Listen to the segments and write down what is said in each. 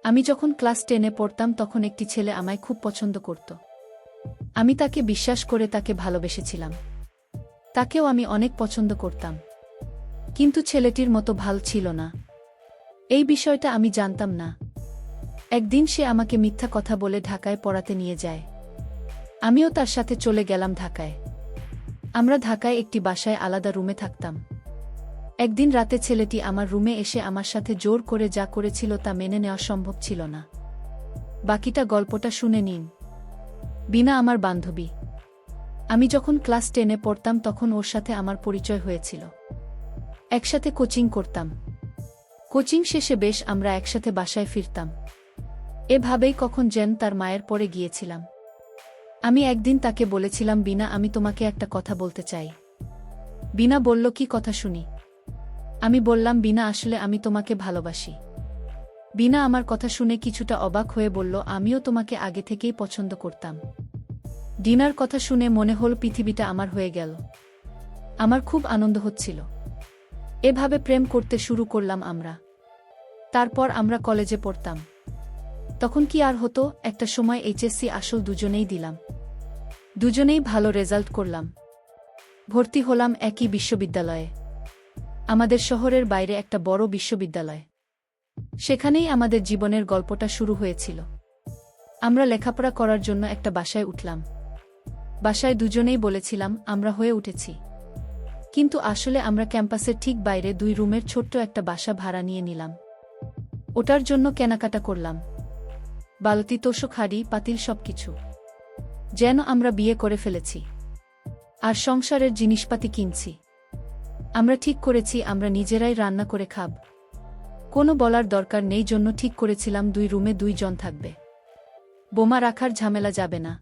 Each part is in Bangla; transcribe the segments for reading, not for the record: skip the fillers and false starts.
আমি যখন ক্লাস 10-এ পড়তাম তখন একটি ছেলে আমায় খুব পছন্দ করত। আমি তাকে বিশ্বাস করে তাকে ভালোবেসেছিলাম। তাকেও আমি অনেক পছন্দ করতাম। কিন্তু ছেলেটির মতো ভালো ছিল না। এই বিষয়টা আমি জানতাম না। একদিন সে আমাকে মিথ্যা কথা বলে ঢাকায় পড়াতে নিয়ে যায়। আমিও তার সাথে চলে গেলাম ঢাকায়। আমরা ঢাকায় একটি বাসায় আলাদা রুমে থাকতাম। একদিন রাতে ছেলেটি আমার রুমে এসে আমার সাথে জোর করে যা করেছিল তা মেনে নেওয়া সম্ভব ছিল না। বাকিটা গল্পটা শুনে নিন। বিনা আমার বান্ধবী। আমি যখন ক্লাস 10-এ পড়তাম তখন ওর সাথে আমার পরিচয় হয়েছিল। একসাথে কোচিং করতাম। কোচিং শেষে বেশ আমরা একসাথে বাসায় ফিরতাম। এভাবেই কখন যেন তার মায়ের পরে গিয়েছিলাম। আমি একদিন তাকে বলেছিলাম, বিনা, আমি তোমাকে একটা কথা বলতে চাই। বিনা বলল, কি কথা শুনি? আমি বললাম, বিনা, আসলে আমি তোমাকে ভালোবাসি। বিনা আমার কথা শুনে কিছুটা অবাক হয়ে বলল, আমিও তোমাকে আগে থেকেই পছন্দ করতাম। ডিনার কথা শুনে মনে হল পৃথিবীটা আমার হয়ে গেল। আমার খুব আনন্দ হচ্ছিল। এভাবে প্রেম করতে শুরু করলাম আমরা। তারপর আমরা কলেজে পড়তাম। তখন কি আর হতো, একটা সময় এইচএসসি আসল দুজনেই দিলাম। দুজনেই ভালো রেজাল্ট করলাম। ভর্তি হলাম একই বিশ্ববিদ্যালয়ে। আমাদের শহরের বাইরে একটা বড় বিশ্ববিদ্যালয়। সেখানেই আমাদের জীবনের গল্পটা শুরু হয়েছিল। আমরা লেখাপড়া করার জন্য একটা বাসায় উঠলাম। বাসায় দুজনেই বলেছিলাম আমরা হয়ে উঠেছি। কিন্তু আসলে আমরা ক্যাম্পাসের ঠিক বাইরে 2 রুমের ছোট্ট একটা বাসা ভাড়া নিয়ে নিলাম। ওটার জন্য কেনাকাটা করলাম। বালতি, তোশক, হাঁড়ি, পাতিল, সবকিছু। যেন আমরা বিয়ে করে ফেলেছি আর সংসারের জিনিসপাতি কিনছি। আমরা ঠিক করেছি আমরা নিজেরাই রান্না করে খাব। কোনো বলার দরকার নেই জন্য ঠিক করেছিলাম 2 রুমে 2 জন থাকবে। বোমা রাখার ঝামেলা যাবে না।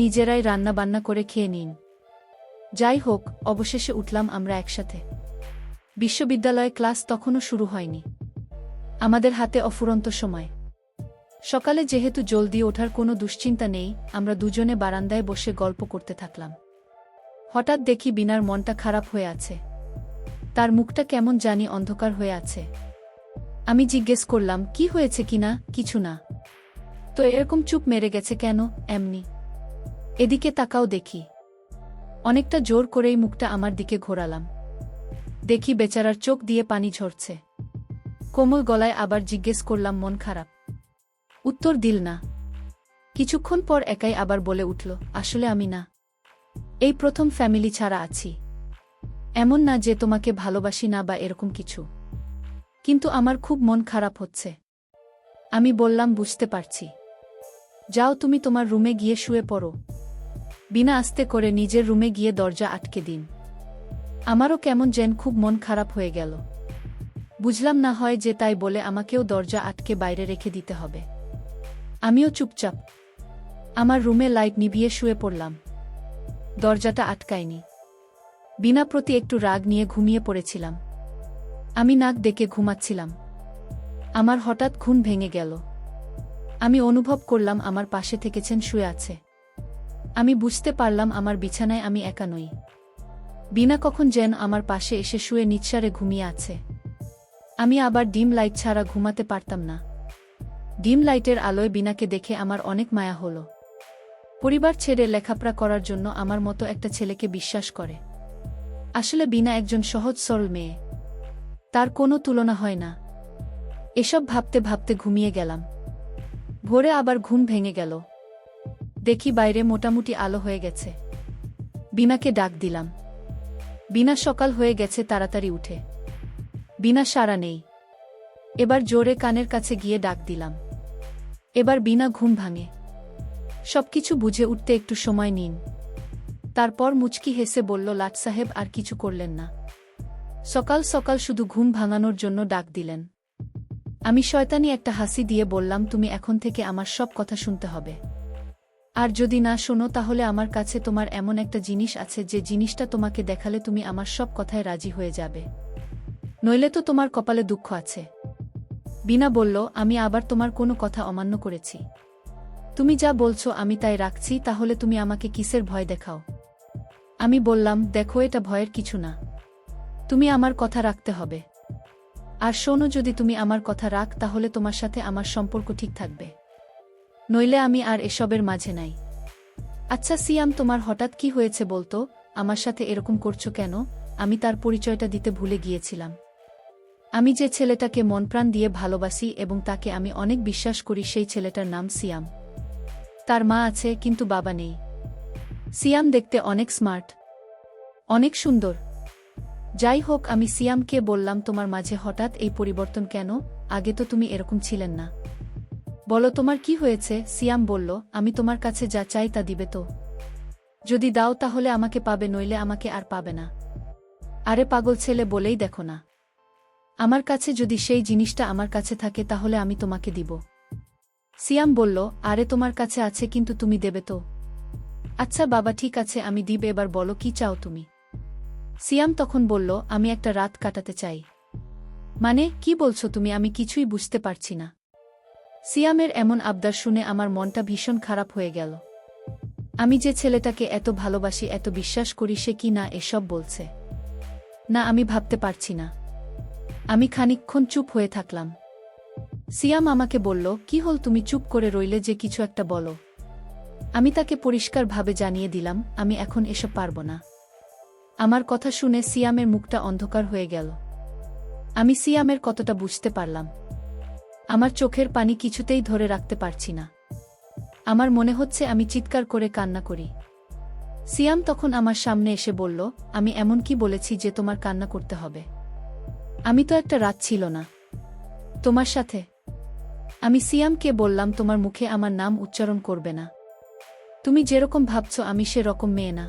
নিজেরাই রান্না বান্না করে খেয়ে নিন। যাই হোক, অবশেষে উঠলাম আমরা একসাথে। বিশ্ববিদ্যালয়ে ক্লাস তখনও শুরু হয়নি। আমাদের হাতে অফুরন্ত সময়। সকালে যেহেতু জলদি ওঠার কোনো দুশ্চিন্তা নেই, আমরা দুজনে বারান্দায় বসে গল্প করতে থাকলাম। হঠাৎ দেখি বিনার মনটা খারাপ হয়ে আছে। তার মুখটা কেমন জানি অন্ধকার হয়ে আছে। আমি জিজ্ঞেস করলাম, কি হয়েছে কিনা? কিছু না। তো এরকম চুপ মেরে গেছে কেন? এমনি। এদিকে তাকাও দেখি। অনেকটা জোর করেই মুখটা আমার দিকে ঘোরালাম। দেখি বেচারার চোখ দিয়ে পানি ঝরছে। কোমল গলায় আবার জিজ্ঞেস করলাম, মন খারাপ? উত্তর দিল না। কিছুক্ষণ পর একাই আবার বলে উঠল, আসলে আমি না। এই প্রথম ফ্যামিলি ছাড়া আছি। এমন না যে তোমাকে ভালোবাসি না বা এরকম কিছু, কিন্তু আমার খুব মন খারাপ হচ্ছে। আমি বললাম, বুঝতে পারছি। যাও তুমি তোমার রুমে গিয়ে শুয়ে পড়ো। বিনা আস্তে করে নিজের রুমে গিয়ে দরজা আটকে দিন। আমারও কেমন যেন খুব মন খারাপ হয়ে গেল। বুঝলাম না হয় যে তাই বলে আমাকেও দরজা আটকে বাইরে রেখে দিতে হবে। আমিও চুপচাপ আমার রুমে লাইট নিভিয়ে শুয়ে পড়লাম। দরজাটা আটকায়নি। বিনা প্রতি একটু রাগ নিয়ে ঘুমিয়ে পড়েছিলাম। আমি নাক ডেকে ঘুমাচ্ছিলাম। আমার হঠাৎ ঘুম ভেঙে গেল। আমি অনুভব করলাম আমার পাশে থেকেছেন শুয়ে আছে। আমি বুঝতে পারলাম আমার বিছানায় আমি একা নই। বিনা কখন যেন আমার পাশে এসে শুয়ে নিঃসারে ঘুমিয়ে আছে। আমি আবার ডিম লাইট ছাড়া ঘুমাতে পারতাম না। ডিম লাইটের আলোয় বিনাকে দেখে আমার অনেক মায়া হলো। পরিবার ছেড়ে লেখাপড়া করার জন্য আমার মতো একটা ছেলেকে বিশ্বাস করে। আসলে বিনা একজন সহজ সরল মেয়ে। তার কোনো তুলনা হয় না। এসব ভাবতে ভাবতে ঘুমিয়ে গেলাম। ভোরে আবার ঘুম ভেঙে গেল। দেখি বাইরে মোটামুটি আলো হয়ে গেছে। বিনাকে ডাক দিলাম। বিনা, সকাল হয়ে গেছে, তাড়াতাড়ি উঠে। বিনা সাড়া নেই। এবার জোরে কানের কাছে গিয়ে ডাক দিলাম। এবার বিনা ঘুম ভাঙে। সবকিছু বুঝে উঠতে একটু সময় নিন। তারপর মুচকি হেসে বলল, লাট সাহেব আর কিছু করলেন না। সকাল সকাল শুধু ঘুম ভাঙানোর জন্য ডাক দিলেন। আমি শয়তানি একটা হাসি দিয়ে বললাম, তুমি এখন থেকে আমার সব কথা শুনতে হবে। আর যদি না শোনো তাহলে আমার কাছে তোমার এমন একটা জিনিস আছে যে জিনিসটা তোমাকে দেখালে তুমি আমার সব কথায় রাজি হয়ে যাবে। নইলে তো তোমার কপালে দুঃখ আছে। বিনা বলল, আমি আবার তোমার কোনো কথা অমান্য করেছি? তুমি যা বলছো আমি তাই রাখছি, তাহলে তুমি আমাকে কিসের ভয় দেখাও? আমি বললাম, দেখো, এটা ভয়ের কিছু না। তুমি আমার কথা রাখতে হবে। আর শোনো, যদি তুমি আমার কথা রাখ তাহলে তোমার সাথে আমার সম্পর্ক ঠিক থাকবে, নইলে আমি আর এসবের মাঝে নাই। আচ্ছা সিয়াম, তোমার হঠাৎ কি হয়েছে বলতো? আমার সাথে এরকম করছো কেন? আমি তার পরিচয়টা দিতে ভুলে গিয়েছিলাম। আমি যে ছেলেটাকে মনপ্রাণ দিয়ে ভালোবাসি এবং তাকে আমি অনেক বিশ্বাস করি, সেই ছেলেটার নাম সিয়াম। তার মা আছে কিন্তু বাবা নেই। সিয়াম দেখতে অনেক স্মার্ট, অনেক সুন্দর। যাই হোক, আমি সিয়ামকে বললাম, তোমার মাঝে হঠাৎ এই পরিবর্তন কেন? আগে তো তুমি এরকম ছিলেন না। বলো তোমার কি হয়েছে? সিয়াম বলল, আমি তোমার কাছে যা চাই তা দিবে তো? যদি দাও তাহলে আমাকে পাবে, নইলে আমাকে আর পাবে না। আরে পাগল ছেলে, বলেই দেখো না, আমার কাছে যদি সেই জিনিসটা আমার কাছে থাকে তাহলে আমি তোমাকে দিব। সিয়াম বলল, আরে তোমার কাছে আছে কিন্তু তুমি দেবে তো? আচ্ছা বাবা ঠিক আছে, আমি দিব, এবার বলো কি চাও তুমি? সিয়াম তখন বলল, আমি একটা রাত কাটাতে চাই। মানে কি বলছো তুমি? আমি কিছুই বুঝতে পারছি না। সিয়ামের এমন আবদার শুনে আমার মনটা ভীষণ খারাপ হয়ে গেল। আমি যে ছেলেটাকে এত ভালোবাসি, এত বিশ্বাস করি, সে কি না এসব বলছে? না, আমি ভাবতে পারছি না। আমি খানিকক্ষণ চুপ হয়ে থাকলাম। সিয়াম আমাকে বলল, কি হল তুমি চুপ করে রইলে যে, কিছু একটা বলো। আমি তাকে পরিষ্কারভাবে জানিয়ে দিলাম, আমি এখন এসব পারব না। আমার কথা শুনে সিয়ামের মুখটা অন্ধকার হয়ে গেল। আমি সিয়ামের কতটা বুঝতে পারলাম। আমার চোখের পানি কিছুতেই ধরে রাখতে পারছি না। আমার মনে হচ্ছে আমি চিৎকার করে কান্না করি। সিয়াম তখন আমার সামনে এসে বলল, আমি এমন কি বলেছি যে তোমার কান্না করতে হবে? আমি তো একটা রাত ছিল না তোমার সাথে। আমি সিয়ামকে বললাম, তোমার মুখে আমার নাম উচ্চারণ করবে না। তুমি যেরকম ভাবছো আমি সেরকম মেয়ে না।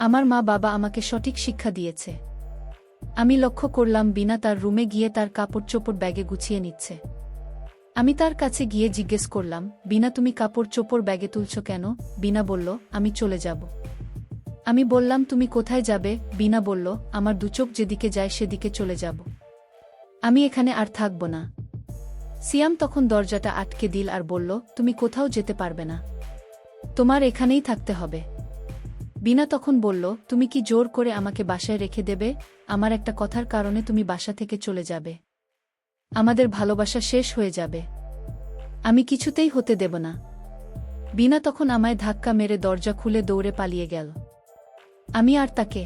আমার মা বাবা আমাকে সঠিক শিক্ষা দিয়েছে। আমি লক্ষ্য করলাম বিনা তার রুমে গিয়ে তার কাপড় চোপড় ব্যাগে গুছিয়ে নিচ্ছে। আমি তার কাছে গিয়ে জিজ্ঞেস করলাম, বিনা তুমি কাপড় চোপড় ব্যাগে তুলছো কেন? বিনা বলল, আমি চলে যাব। আমি বললাম, তুমি কোথায় যাবে? বিনা বলল, আমার দুচোখ যেদিকে যায় সেদিকে চলে যাব। আমি এখানে আর থাকব না। সিয়াম তখন দরজাটা আটকে দিল আর বলল, তুমি কোথাও যেতে পারবে না, তোমার এখানেই থাকতে হবে। বিনা তখন বলল, তুমি কি জোর করে আমাকে বাসায় রেখে দেবে? আমার একটা কথার কারণে তুমি বাসা থেকে চলে যাবে, আমাদের ভালোবাসা শেষ হয়ে যাবে। আমি কিছুতেই হতে দেব না। বিনা তখন আমায় ধাক্কা মেরে দরজা খুলে দৌড়ে পালিয়ে গেল। আমি আর তাকে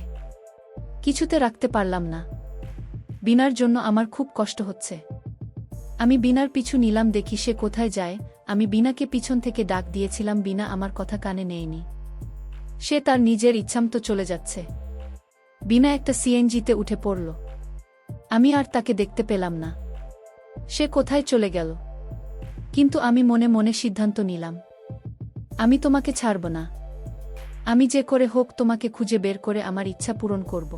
কিছুতে রাখতে পারলাম না। বিনার জন্য আমার খুব কষ্ট হচ্ছে। আমি বিনার পিছু নিলাম, দেখি সে কোথায় যায়। আমি বিনাকে পিছন থেকে ডাক দিয়েছিলাম, বিনা আমার কথা কানে নেয়নি। সে তার নিজের ইচ্ছামতো চলে যাচ্ছে। বিনা একটা সিএনজিতে উঠে পড়ল। আমি আর তাকে দেখতে পেলাম না। সে কোথায় চলে গেল? কিন্তু আমি মনে মনে সিদ্ধান্ত নিলাম, আমি তোমাকে ছাড়ব না। আমি যে করে হোক তোমাকে খুঁজে বের করে আমার ইচ্ছা পূরণ করব।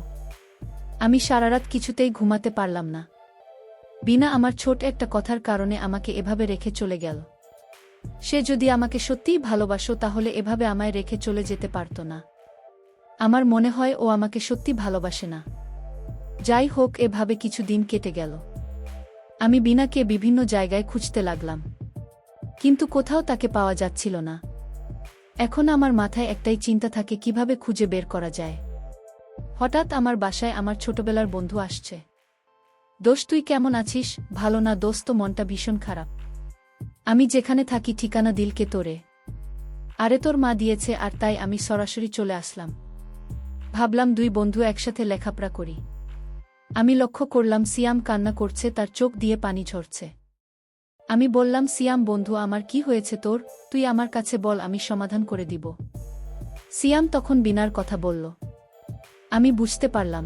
আমি সারারাত কিছুতেই ঘুমাতে পারলাম না। বিনা আমার ছোট একটা কথার কারণে আমাকে এভাবে রেখে চলে গেল। সে যদি আমাকে সত্যিই ভালোবাসো তাহলে এভাবে আমায় রেখে চলে যেতে পারত না। আমার মনে হয় ও আমাকে সত্যি ভালোবাসে না। যাই হোক, এভাবে কিছু দিন কেটে গেল। আমি বিনাকে বিভিন্ন জায়গায় খুঁজতে লাগলাম, কিন্তু কোথাও তাকে পাওয়া যাচ্ছিল না। এখন আমার মাথায় একটাই চিন্তা থাকে, কিভাবে খুঁজে বের করা যায়। হঠাৎ আমার বাসায় আমার ছোটবেলার বন্ধু আসছে। দোস্ত, তুই কেমন আছিস? ভালো না দোস্ত, মনটা ভীষণ খারাপ। আমি যেখানে থাকি ঠিকানা দিলকে তোরে। আরে তোর মা দিয়েছে, আর তাই আমি সরাসরি চলে আসলাম। ভাবলাম দুই বন্ধু একসাথে লেখাপড়া করি। আমি লক্ষ্য করলাম সিয়াম কান্না করছে, তার চোখ দিয়ে পানি ঝরছে। আমি বললাম, সিয়াম বন্ধু, আমার কি হয়েছে তোর? তুই আমার কাছে বল, আমি সমাধান করে দিব। সিয়াম তখন বিনার কথা বলল। আমি বুঝতে পারলাম।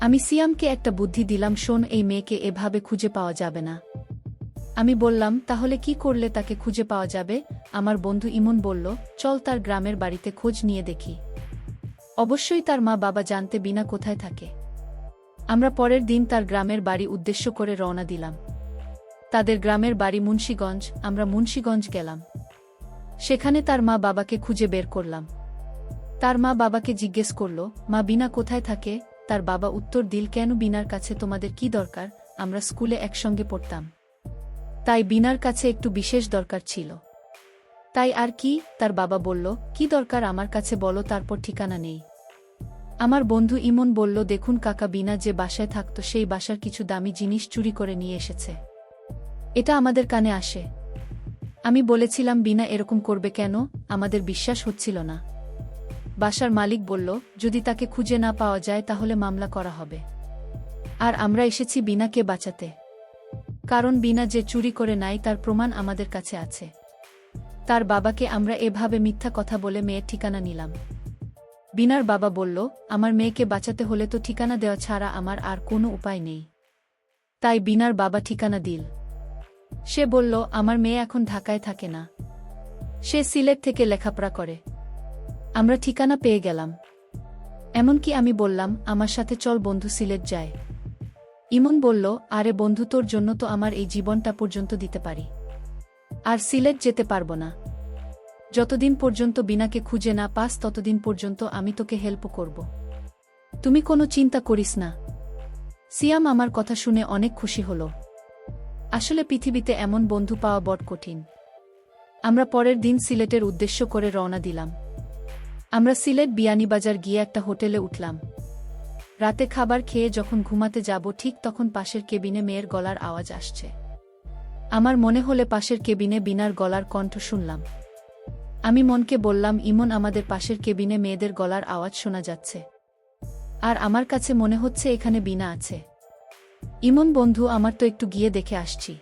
আমি সিয়ামকে একটা বুদ্ধি দিলাম, শোন, এই মেয়েকে এভাবে খুঁজে পাওয়া যাবে না। আমি বললাম, তাহলে কি করলে তাকে খুঁজে পাওয়া যাবে? আমার বন্ধু ইমন বলল, চল তার গ্রামের বাড়িতে খোঁজ নিয়ে দেখি। অবশ্যই তার মা বাবা জানতে বিনা কোথায় থাকে। আমরা পরের দিন তার গ্রামের বাড়ি উদ্দেশ্য করে রওনা দিলাম। তাদের গ্রামের বাড়ি মুন্সীগঞ্জ। আমরা মুন্সীগঞ্জ গেলাম। সেখানে তার মা বাবাকে খুঁজে বের করলাম। তার মা বাবাকে জিজ্ঞেস করল, মা বিনা কোথায় থাকে? তার বাবা উত্তর দিল, কেন, বিনার কাছে তোমাদের কি দরকার? আমরা স্কুলে একসঙ্গে পড়তাম, তাই বিনার কাছে একটু বিশেষ দরকার ছিল। তাই আর কি? তার বাবা বলল, কি দরকার আমার কাছে বলো, তারপর ঠিকানা নেই। আমার বন্ধু ইমন বলল, দেখুন কাকা, বিনা যে বাসায় থাকত সেই বাসার কিছু দামি জিনিস চুরি করে নিয়ে এসেছে। এটা আমাদের কানে আসে। আমি বলেছিলাম, বিনা এরকম করবে কেন? আমাদের বিশ্বাস হচ্ছিল না। বাসার মালিক বলল, যদি তাকে খুঁজে না পাওয়া যায় তাহলে মামলা করা হবে। আর আমরা এসেছি বিনাকে বাঁচাতে। কারণ বিনা যে চুরি করে নাই তার প্রমাণ আমাদের কাছে আছে। তার বাবাকে আমরা এভাবে মিথ্যা কথা বলে মেয়ের ঠিকানা নিলাম। বিনার বাবা বলল, আমার মেয়েকে বাঁচাতে হলে তো ঠিকানা দেওয়া ছাড়া আমার আর কোনো উপায় নেই। তাই বিনার বাবা ঠিকানা দিল। সে বলল, আমার মেয়ে এখন ঢাকায় থাকে না, সে সিলেট থেকে লেখাপড়া করে। আমরা ঠিকানা পেয়ে গেলাম। এমনকি আমি বললাম, আমার সাথে চল বন্ধু, সিলেট যায়। ইমন বলল, আরে বন্ধু, তোর জন্য তো আমার এই জীবনটা পর্যন্ত দিতে পারি। আর সিলেট যেতে পারবো না। যতদিন পর্যন্ত বিনাকে খুঁজে না পাস ততদিন পর্যন্ত আমি তোকে হেল্প করব। তুমি কোনো চিন্তা করিস না। সিয়াম আমার কথা শুনে অনেক খুশি হল। আসলে পৃথিবীতে এমন বন্ধু পাওয়া বড় কঠিন। আমরা পরের দিন সিলেটের উদ্দেশ্য করে রওনা দিলাম। আমরা সিলেট বিয়ানীবাজার গিয়ে একটা হোটেলে উঠলাম। রাতে খাবার খেয়ে যখন ঘুমাতে যাব ঠিক তখন পাশের কেবিনে মেয়ের গলার আওয়াজ আসছে। আমার মনে হলে পাশের কেবিনে বিনার গলার কণ্ঠ শুনলাম। আমি মনকে বললাম, ইমন, আমাদের পাশের কেবিনে মেয়েদের গলার আওয়াজ শোনা যাচ্ছে। আর আমার কাছে মনে হচ্ছে এখানে বিনা আছে। ইমন বন্ধু, আমার তো একটু গিয়ে দেখে আসছি।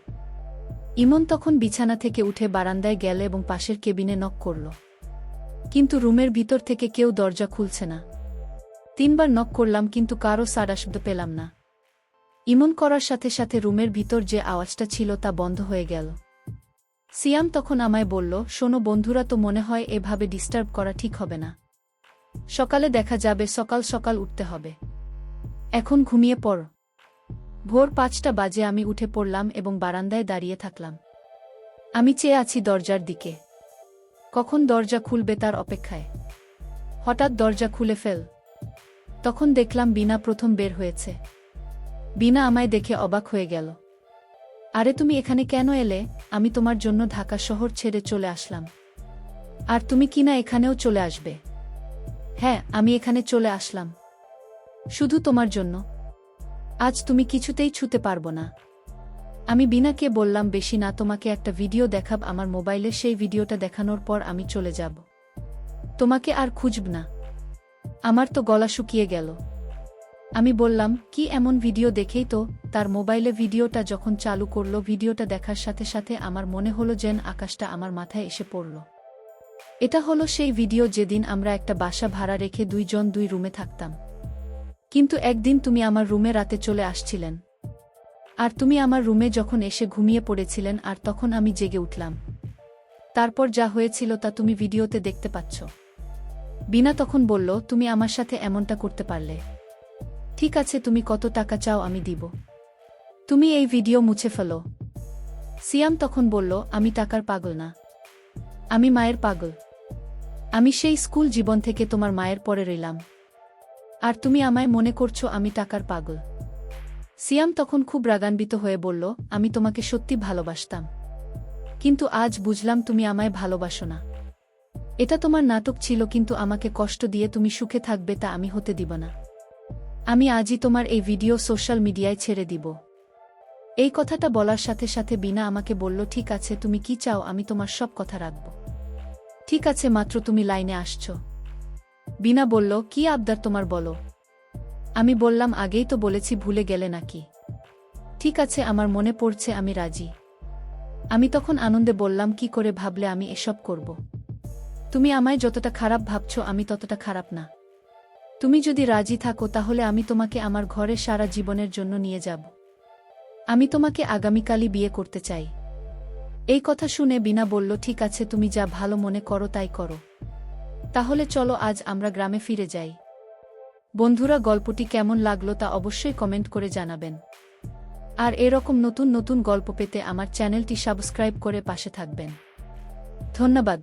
ইমন তখন বিছানা থেকে উঠে বারান্দায় গেল এবং পাশের কেবিনে নক করল। কিন্তু রুমের ভিতর থেকে কেউ দরজা খুলছে না। 3 বার নক করলাম কিন্তু কারও সাড়া শব্দ পেলাম না। ইমন করার সাথে সাথে রুমের ভিতর যে আওয়াজটা ছিল তা বন্ধ হয়ে গেল। সিয়াম তখন আমায় বলল, শোনো বন্ধুরা, তো মনে হয় এভাবে ডিস্টার্ব করা ঠিক হবে না। সকালে দেখা যাবে, সকাল সকাল উঠতে হবে। এখন ঘুমিয়ে পড়। ভোর 5টা বাজে আমি উঠে পড়লাম এবং বারান্দায় দাঁড়িয়ে থাকলাম। আমি চেয়ে আছি দরজার দিকে, কখন দরজা খুলবে তার অপেক্ষায়। হঠাৎ দরজা খুলে ফেল। তখন দেখলাম বিনা প্রথম বের হয়েছে। বিনা আমায় দেখে অবাক হয়ে গেল। আরে তুমি এখানে কেন এলে? আমি তোমার জন্য ঢাকা শহর ছেড়ে চলে আসলাম। আর তুমি কিনা এখানেও চলে আসবে? হ্যাঁ, আমি এখানে চলে আসলাম শুধু তোমার জন্য। আজ তুমি কিছুতেই ছুতে পারবো না। আমি বিনাকে বললাম, বেশি না, তোমাকে একটা ভিডিও দেখাব আমার মোবাইলে, সেই ভিডিওটা দেখানোর পর আমি চলে যাব। তোমাকে আর খুঁজব না। আমার তো গলা শুকিয়ে গেল। আমি বললাম, কি এমন ভিডিও? দেখেই তো। তার মোবাইলে ভিডিওটা যখন চালু করলো, ভিডিওটা দেখার সাথে সাথে আমার মনে হলো যেন আকাশটা আমার মাথায় এসে পড়ল। এটা হলো সেই ভিডিও যেদিন আমরা একটা বাসা ভাড়া রেখে 2 জন 2 রুমে থাকতাম। কিন্তু একদিন তুমি আমার রুমে রাতে চলে আসছিলেন। আর তুমি আমার রুমে যখন এসে ঘুমিয়ে পড়েছিলেন আর তখন আমি জেগে উঠলাম। তারপর যা হয়েছিল তা তুমি ভিডিওতে দেখতে পাচ্ছ। বিনা তখন বলল, তুমি আমার সাথে এমনটা করতে পারলে? ঠিক আছে, তুমি কত টাকা চাও আমি দিব। তুমি এই ভিডিও মুছে ফেলো। সিয়াম তখন বলল, আমি টাকার পাগল না, আমি মায়ের পাগল। আমি সেই স্কুল জীবন থেকে তোমার মায়ের পরে রইলাম, আর তুমি আমায় মনে করছো আমি টাকার পাগল। সিয়াম তখন খুব রাগান্বিত হয়ে বলল, আমি তোমাকে সত্যি ভালোবাসতাম, কিন্তু আজ বুঝলাম তুমি আমায় ভালোবাসো না। এটা তোমার নাটক ছিল, কিন্তু আমাকে কষ্ট দিয়ে তুমি সুখে থাকবে তা আমি হতে দিব না। আমি আজই তোমার এই ভিডিও সোশ্যাল মিডিয়ায় ছেড়ে দিব। এই কথাটা বলার সাথে সাথে বিনা আমাকে বলল, ঠিক আছে, তুমি কি চাও আমি তোমার সব কথা রাখব। ঠিক আছে, মাত্র তুমি লাইনে আসছো। বিনা বলল, কি আবদার তোমার বলো। আমি বললাম, আগেই তো বলেছি, ভুলে গেলে নাকি? ঠিক আছে, আমার মনে পড়ছে, আমি রাজি। আমি তখন আনন্দে বললাম, কি করে ভাবলে আমি এসব করব? তুমি আমায় যতটা খারাপ ভাবছো আমি ততটা খারাপ না। তুমি যদি রাজি থাকো তাহলে আমি তোমাকে আমার ঘরে সারা জীবনের জন্য নিয়ে যাব। আমি তোমাকে আগামীকালই বিয়ে করতে চাই। এই কথা শুনে বিনা বলল, ঠিক আছে, তুমি যা ভালো মনে করো তাই করো। তাহলে চলো আজ আমরা গ্রামে ফিরে যাই। বন্ধুরা, গল্পটি কেমন লাগলো তা অবশ্যই কমেন্ট করে জানাবেন। আর এরকম নতুন নতুন গল্প পেতে আমার চ্যানেলটি সাবস্ক্রাইব করে পাশে থাকবেন। ধন্যবাদ।